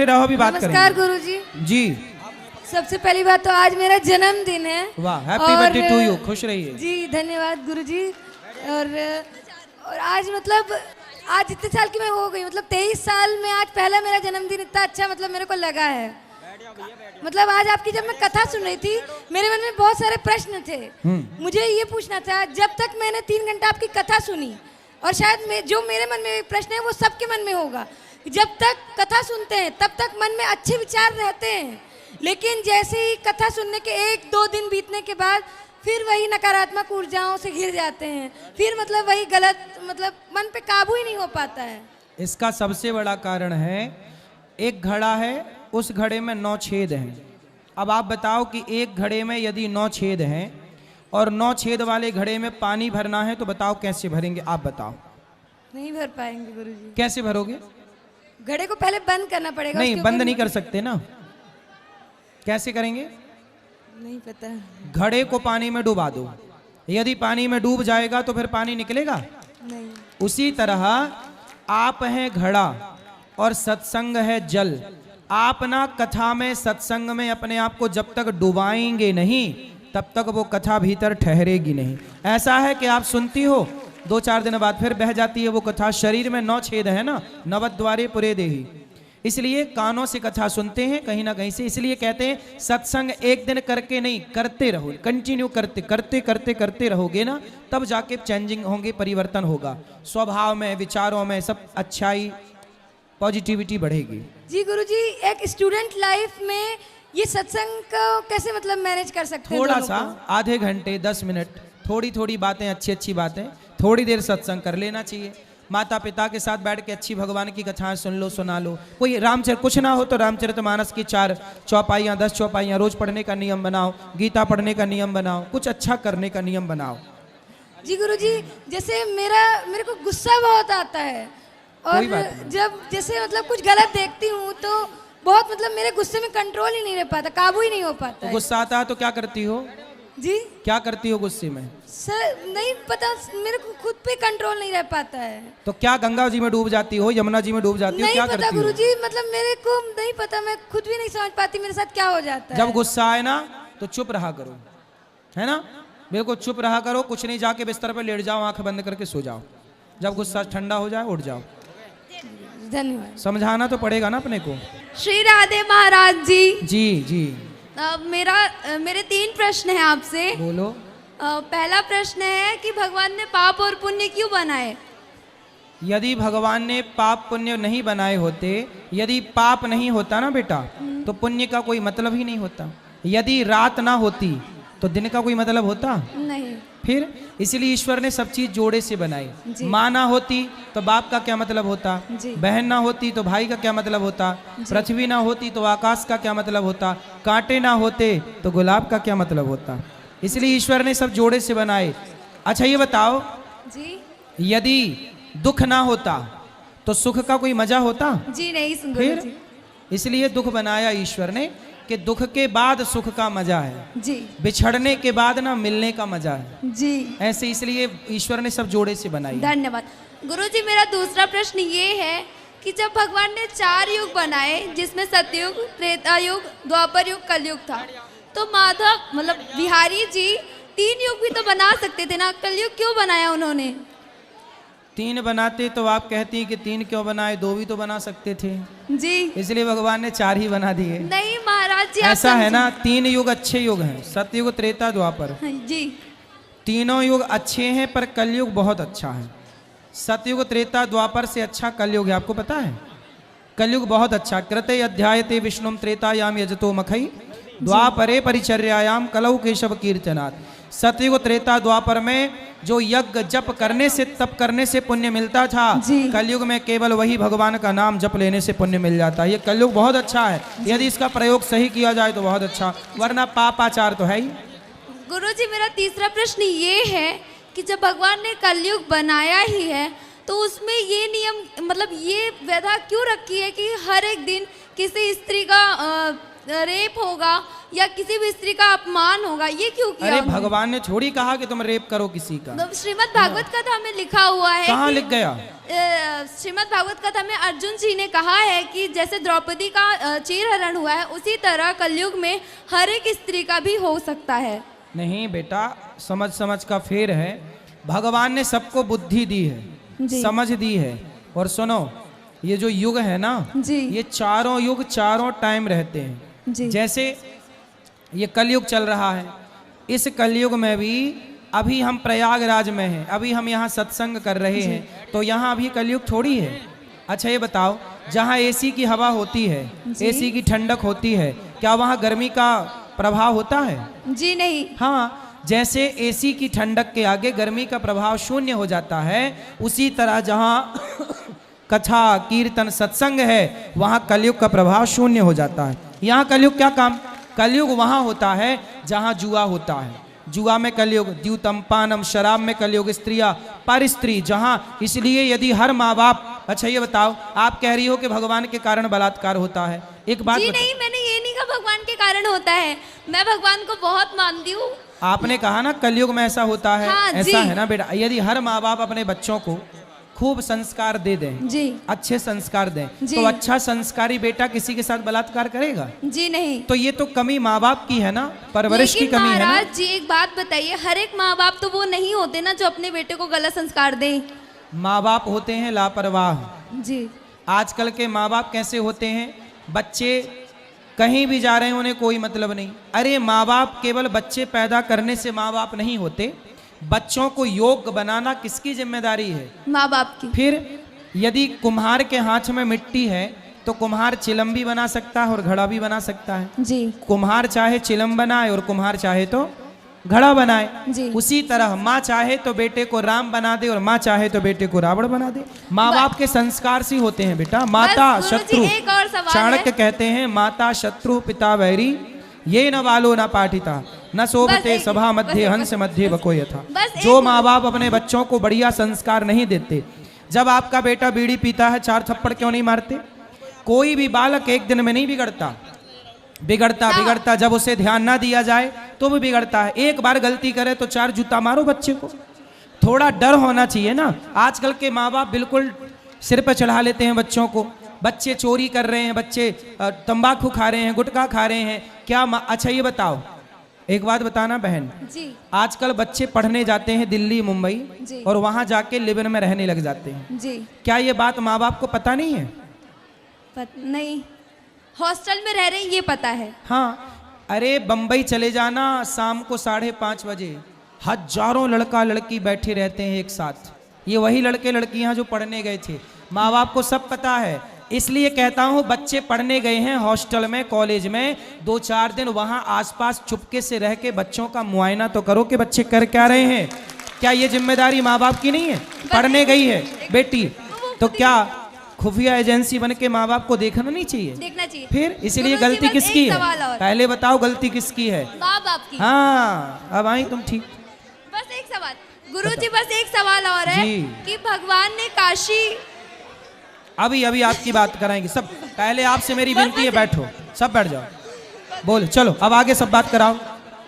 रहो भी बात करेंगे। नमस्कार गुरुजी जी। सबसे पहली बात तो आज मेरा जन्मदिन है। वाह, हैप्पी बर्थडे टू यू, खुश रहिए। जी धन्यवाद गुरुजी। और आज मतलब आज इतने साल की मैं हो गई, मतलब 23 साल में आज पहला मेरा जन्मदिन इतना अच्छा मतलब मेरे को लगा है। मतलब आज आपकी जब मैं कथा सुन रही थी मेरे मन में बहुत सारे प्रश्न थे। मुझे ये पूछना था, जब तक मैंने 3 घंटा आपकी कथा सुनी और शायद जो मेरे मन में प्रश्न है वो सबके मन में होगा, जब तक कथा सुनते हैं तब तक मन में अच्छे विचार रहते हैं, लेकिन जैसे ही कथा सुनने के 1-2 दिन बीतने के बाद फिर वही नकारात्मक ऊर्जाओं से घिर जाते हैं, फिर मतलब वही गलत, मतलब मन पे काबू ही नहीं हो पाता है। इसका सबसे बड़ा कारण है, एक घड़ा है, उस घड़े में 9 छेद हैं। अब आप बताओ कि एक घड़े में यदि 9 छेद हैं और 9 छेद वाले घड़े में पानी भरना है तो बताओ कैसे भरेंगे? आप बताओ। नहीं भर पाएंगे गुरुजी। कैसे भरोगे? घड़े को पहले बंद करना पड़ेगा। नहीं, बंद नहीं कर सकते ना। कैसे करेंगे? नहीं पता। घड़े को पानी में डुबा दो, यदि पानी में डूब जाएगा तो फिर पानी निकलेगा नहीं। उसी तरह आप हैं घड़ा और सत्संग है जल। आप ना कथा में, सत्संग में अपने आप को जब तक डुबाएंगे नहीं तब तक वो कथा भीतर ठहरेगी नहीं। ऐसा है कि आप सुनती हो, 2-4 दिन बाद फिर बह जाती है वो कथा। शरीर में 9 छेद है ना, नवद्वारे पुरे देही, इसलिए कानों से कथा सुनते हैं कहीं ना कहीं से। इसलिए कहते हैं सत्संग एक दिन करके नहीं, करते रहो, कंटिन्यू करते करते करते करते रहोगे ना, तब जाके चेंजिंग होंगे, परिवर्तन होगा स्वभाव में, विचारों में, सब अच्छाई, पॉजिटिविटी बढ़ेगी। जी गुरुजी, एक स्टूडेंट लाइफ में ये सत्संग को कैसे मतलब मैनेज कर सकते हैं? थोड़ा सा, आधे घंटे 10 मिनट, थोड़ी थोड़ी बातें, अच्छी अच्छी बातें, थोड़ी देर सत्संग कर लेना चाहिए। माता पिता के साथ बैठ के अच्छी भगवान की कथाएं सुन लो, सुना लो। कोई रामचरित, कुछ ना हो तो रामचरितमानस की 4 चौपाइयाँ, 10 चौपाइयाँ रोज पढ़ने का नियम बनाओ, गीता पढ़ने का नियम बनाओ, कुछ अच्छा करने का नियम बनाओ। जी गुरुजी, जैसे मेरे को गुस्सा बहुत आता है और जब जैसे मतलब कुछ गलत देखती हूँ तो बहुत मतलब मेरे गुस्से में कंट्रोल ही नहीं रह पाता, काबू ही नहीं हो पाता है। गुस्सा आता है तो क्या करती हो? जी क्या करती हो गुस्से में? सर नहीं पता, मेरे को खुद पे कंट्रोल नहीं रह पाता है। तो क्या गंगा जी में डूब जाती हो, यमुना जी में डूब जाती हो, क्या करती हो? नहीं पता गुरुजी, मतलब मेरे को नहीं पता, मैं खुद भी नहीं समझ पाती मेरे साथ क्या हो जाता है। जब गुस्सा आए ना तो चुप रहा करो, है ना, बिल्कुल चुप रहा करो, कुछ नहीं, जाके बिस्तर पर लेट जाओ, आंख बंद करके सो जाओ, जब गुस्सा ठंडा हो जाए उठ जाओ। धन्यवाद। समझाना तो पड़ेगा ना अपने को। श्री राधे महाराज जी। जी जी। मेरे 3 प्रश्न हैं आपसे। बोलो। पहला प्रश्न है कि भगवान ने पाप और पुण्य क्यों बनाए? यदि भगवान ने पाप पुण्य नहीं बनाए होते, यदि पाप नहीं होता ना बेटा, तो पुण्य का कोई मतलब ही नहीं होता। यदि रात ना होती तो दिन का कोई मतलब होता नहीं। फिर इसलिए ईश्वर ने सब चीज जोड़े से बनाई। माँ ना होती तो बाप का क्या मतलब होता, बहन ना होती तो भाई का क्या मतलब होता, पृथ्वी ना होती तो आकाश का क्या मतलब होता, कांटे ना होते तो गुलाब का क्या मतलब होता। इसलिए ईश्वर ने सब जोड़े से बनाए। अच्छा ये बताओ जी, यदि दुख ना होता तो सुख का कोई मजा होता? जी नहीं। फिर इसलिए दुख बनाया ईश्वर ने कि दुख के बाद सुख का मजा है जी, बिछड़ने के बाद ना मिलने का मजा है जी, ऐसे, इसलिए ईश्वर ने सब जोड़े से बनाई। धन्यवाद गुरुजी। मेरा दूसरा प्रश्न ये है कि जब भगवान ने 4 युग बनाए, जिसमें सतयुग, त्रेता युग, द्वापर युग, कलयुग था, तो माधव मतलब बिहारी जी 3 युग भी तो बना सकते थे ना, कलयुग क्यों बनाया उन्होंने? 3 बनाते तो आप कहती कि 3 क्यों बनाए, 2 भी तो बना सकते थे। जी, इसलिए भगवान ने 4 ही बना दिए। नहीं महाराज जी, ऐसा है ना, 3 युग अच्छे युग हैं, सतयुग, त्रेता, द्वापर। जी, तीनों युग अच्छे हैं पर कलयुग बहुत अच्छा है। सतयुग, त्रेता, द्वापर से अच्छा कलयुग है, आपको पता है? कलयुग बहुत अच्छा। कृते अध्यायते विष्णुम त्रेतायाम यजतो मखई द्वापरे परिचर्यायाम कलौ केशव कीर्तनात्। सतयुग, त्रेता, द्वापर में जो यज्ञ जप करने से, तप करने से पुण्य मिलता था, कलयुग में केवल वही भगवान का नाम जप लेने से पुण्य मिल जाता है। ये कलयुग बहुत अच्छा है, यदि इसका प्रयोग सही किया जाए तो बहुत अच्छा, वरना पापाचार तो है ही। गुरुजी मेरा तीसरा प्रश्न ये है कि जब भगवान ने कलयुग बनाया ही है तो उसमें ये नियम, मतलब ये व्यवस्था क्यों रखी है कि हर एक दिन किसी स्त्री का रेप होगा, या किसी भी स्त्री का अपमान होगा, ये क्यों किया अरे उन्होंने? भगवान ने थोड़ी कहा कि तुम रेप करो किसी का। तो श्रीमद् भागवत कथा में लिखा हुआ है कहाँ कि- लिख गया? श्रीमद् भागवत कथा में अर्जुन जी ने कहा है कि जैसे द्रौपदी का चीरहरण हुआ है, उसी तरह कलयुग में हर एक स्त्री का भी हो सकता है। नहीं बेटा, समझ समझ का फेर है। भगवान ने सबको बुद्धि दी है, जी। समझ दी है। और सुनो, ये जो युग है ना, जी। ये चारों युग चारों टाइम रहते हैं। जी। जैसे ये कलयुग चल रहा है, इस कलयुग में भी अभी हम प्रयागराज में हैं, अभी हम यहाँ सत्संग कर रहे हैं, तो यहाँ अभी कलयुग थोड़ी है। अच्छा ये बताओ, जहाँ एसी की हवा होती है, एसी की ठंडक होती है, क्या वहाँ गर्मी का प्रभाव होता है? जी नहीं। हाँ, जैसे एसी की ठंडक के आगे गर्मी का प्रभाव शून्य हो जाता है, उसी तरह जहाँ कथा कीर्तन सत्संग है, वहाँ कलयुग का प्रभाव शून्य हो जाता है। यहाँ कलयुग क्या काम? कलयुग वहाँ होता है जहाँ जुआ होता है। जुआ में कलयुग, द्यूतम पानम, शराब में कलयुग, स्त्रियाँ पर स्त्री जहाँ। इसलिए यदि हर माँ बाप, अच्छा ये बताओ, आप कह रही हो कि भगवान के कारण बलात्कार होता है, एक बात जी बताओ। नहीं, मैंने ये नहीं कहा भगवान के कारण होता है। मैं भगवान को बहुत मानती हूँ। आपने कहा ना कलयुग में ऐसा होता है। हाँ, जी। ऐसा है ना बेटा, यदि हर माँ बाप अपने बच्चों को खूब संस्कार दे दें, जी। अच्छे संस्कार दें, जी। तो अच्छा संस्कारी बेटा किसी के साथ बलात्कार करेगा? जी नहीं। तो ये तो कमी माँ बाप की है ना, परवरिश की लेकिन कमी है ना। महाराज जी एक बात बताइए, हर एक माँ बाप तो वो नहीं होते ना जो अपने बेटे को गलत संस्कार दें। माँ बाप होते हैं लापरवाह। जी। आजकल के माँ बाप कैसे होते हैं? बच्चे कहीं भी जा रहे हैं, उन्हें कोई मतलब नहीं। अरे माँ बाप केवल बच्चे पैदा करने से माँ बाप नहीं होते, बच्चों को योग्य बनाना किसकी जिम्मेदारी है? माँ बाप की। फिर यदि कुम्हार के हाथ में मिट्टी है तो कुम्हार चिलम भी बना सकता है और घड़ा भी बना सकता है। जी। कुम्हार चाहे चिलम बनाए और कुम्हार चाहे तो घड़ा बनाए। जी। उसी तरह माँ चाहे तो बेटे को राम बना दे और माँ चाहे तो बेटे को रावण बना दे। माँ बाप के संस्कार से होते हैं बेटा। माता गुरुजी, शत्रु, एक और सवाल चाणक्य है। कहते हैं माता शत्रु पिता वैरी, ये न बालो न पाठिता न बस शोभते एक- सभा मध्य बस- हंस मध्य बको यथा। बस एक- जो माँ बाप अपने बच्चों को बढ़िया संस्कार नहीं देते, जब आपका बेटा बीड़ी पीता है 4 थप्पड़ क्यों नहीं मारते? कोई भी बालक एक दिन में नहीं बिगड़ता, बिगड़ता जब उसे ध्यान ना दिया जाए तो भी बिगड़ता है। एक बार गलती करे तो 4 जूता मारो बच्चे को। थोड़ा डर होना चाहिए ना। आजकल के माँ बाप बिल्कुल सिर पर चढ़ा लेते हैं बच्चों को। बच्चे चोरी कर रहे हैं, बच्चे तंबाकू खा रहे हैं, गुटखा खा रहे हैं, क्या अच्छा ये बताओ, एक बात बताना बहन, जी। आजकल बच्चे पढ़ने जाते हैं दिल्ली मुंबई जी। और वहां जाके लिव इन में रहने लग जाते हैं। जी। क्या ये बात माँ बाप को पता नहीं है? नहीं, हॉस्टल में रह रहे हैं ये पता है। हाँ, अरे बम्बई चले जाना, शाम को 5:30 बजे हजारों लड़का लड़की बैठे रहते हैं एक साथ। ये वही लड़के लड़कियां जो पढ़ने गए थे। माँ बाप को सब पता है। इसलिए कहता हूँ बच्चे पढ़ने गए हैं हॉस्टल में, कॉलेज में, 2-4 दिन वहाँ आसपास चुपके से रह के बच्चों का मुआयना तो करो कि बच्चे कर क्या रहे हैं। क्या ये जिम्मेदारी माँ बाप की नहीं है? पढ़ने गई है बेटी तो क्या खुफिया एजेंसी बन के माँ बाप को देखना नहीं चाहिए? देखना चाहिए। फिर इसलिए गुरुजी, गलती बस किसकी एक है? सवाल और। पहले बताओ गलती किसकी है? माँ बाप की। हाँ, अब आई तुम ठीक। बस एक सवाल गुरुजी, बस एक सवाल और है जी। कि भगवान ने काशी, अभी अभी आपकी बात कराएंगे सब। पहले आपसे मेरी विनती है, बैठो, सब बैठ जाओ। बोल चलो, अब आगे सब बात कराओ।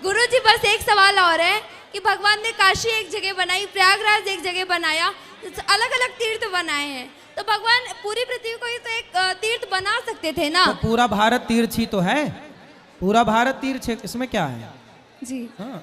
गुरुजी बस एक सवाल और है कि भगवान ने काशी एक जगह बनाई, प्रयागराज एक जगह बनाया, अलग अलग तीर्थ बनाए हैं, तो भगवान पूरी पृथ्वी को ही तो एक तीर्थ बना सकते थे ना। तो पूरा भारत तीर्थ ही तो है, पूरा भारत तीर्थ है, इसमें क्या है? जी। हाँ।